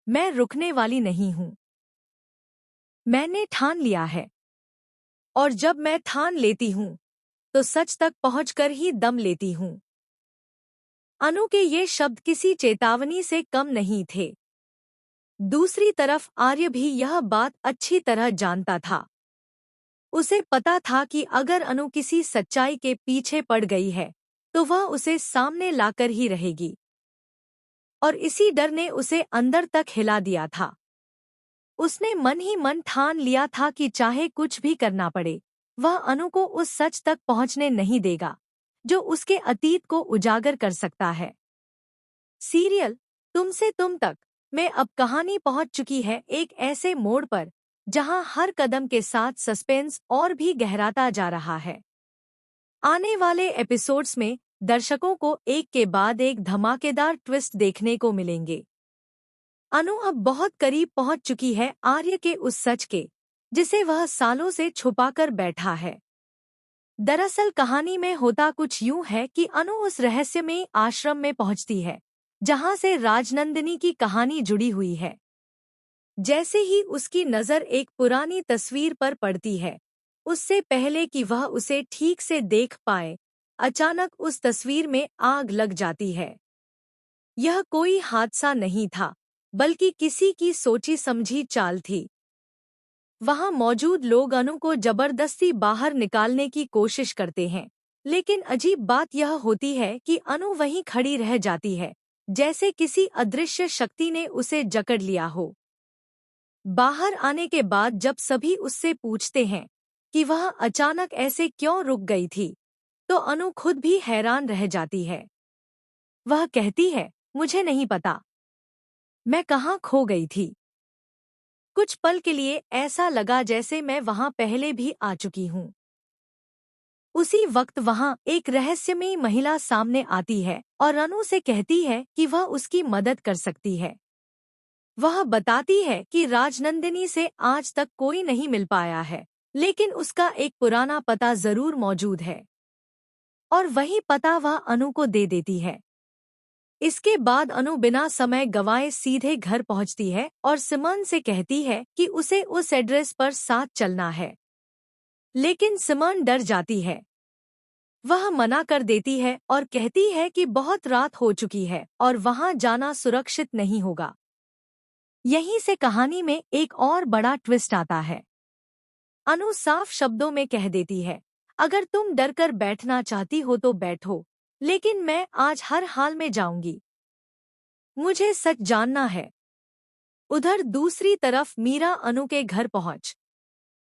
मैं रुकने वाली नहीं हूँ। मैंने ठान लिया है। और जब मैं ठान लेती हूँ तो सच तक पहुंचकर ही दम लेती हूँ। अनु के ये शब्द किसी चेतावनी से कम नहीं थे। दूसरी तरफ आर्य भी यह बात अच्छी तरह जानता था। उसे पता था कि अगर अनु किसी सच्चाई के पीछे पड़ गई है तो वह उसे सामने लाकर ही रहेगी। और इसी डर ने उसे अंदर तक हिला दिया था। उसने मन ही मन ठान लिया था कि चाहे कुछ भी करना पड़े, वह अनु को उस सच तक पहुंचने नहीं देगा जो उसके अतीत को उजागर कर सकता है। सीरियल तुमसे तुम तक में अब कहानी पहुंच चुकी है एक ऐसे मोड़ पर जहां हर कदम के साथ सस्पेंस और भी गहराता जा रहा है। आने वाले एपिसोड्स में दर्शकों को एक के बाद एक धमाकेदार ट्विस्ट देखने को मिलेंगे। अनु अब बहुत करीब पहुंच चुकी है आर्य के उस सच के जिसे वह सालों से छुपाकर बैठा है। दरअसल कहानी में होता कुछ यूं है कि अनु उस रहस्यमयी आश्रम में पहुंचती है जहां से राजनंदिनी की कहानी जुड़ी हुई है। जैसे ही उसकी नज़र एक पुरानी तस्वीर पर पड़ती है, उससे पहले कि वह उसे ठीक से देख पाए, अचानक उस तस्वीर में आग लग जाती है। यह कोई हादसा नहीं था, बल्कि किसी की सोची समझी चाल थी। वहां मौजूद लोग अनु को जबरदस्ती बाहर निकालने की कोशिश करते हैं, लेकिन अजीब बात यह होती है कि अनु वहीं खड़ी रह जाती है, जैसे किसी अदृश्य शक्ति ने उसे जकड़ लिया हो। बाहर आने के बाद जब सभी उससे पूछते हैं कि वह अचानक ऐसे क्यों रुक गई थी, तो अनु खुद भी हैरान रह जाती है। वह कहती है, मुझे नहीं पता मैं कहाँ खो गई थी। कुछ पल के लिए ऐसा लगा जैसे मैं वहां पहले भी आ चुकी हूँ। उसी वक्त वहां एक रहस्यमयी महिला सामने आती है और अनु से कहती है कि वह उसकी मदद कर सकती है। वह बताती है कि राजनंदिनी से आज तक कोई नहीं मिल पाया है, लेकिन उसका एक पुराना पता जरूर मौजूद है और वही पता वह अनु को दे देती है। इसके बाद अनु बिना समय गंवाए सीधे घर पहुंचती है और सिमन से कहती है कि उसे उस एड्रेस पर साथ चलना है। लेकिन सिमन डर जाती है। वह मना कर देती है और कहती है कि बहुत रात हो चुकी है और वहां जाना सुरक्षित नहीं होगा। यहीं से कहानी में एक और बड़ा ट्विस्ट आता है। अनु साफ शब्दों में कह देती है, अगर तुम डरकर बैठना चाहती हो तो बैठो, लेकिन मैं आज हर हाल में जाऊंगी। मुझे सच जानना है। उधर दूसरी तरफ मीरा अनु के घर पहुंच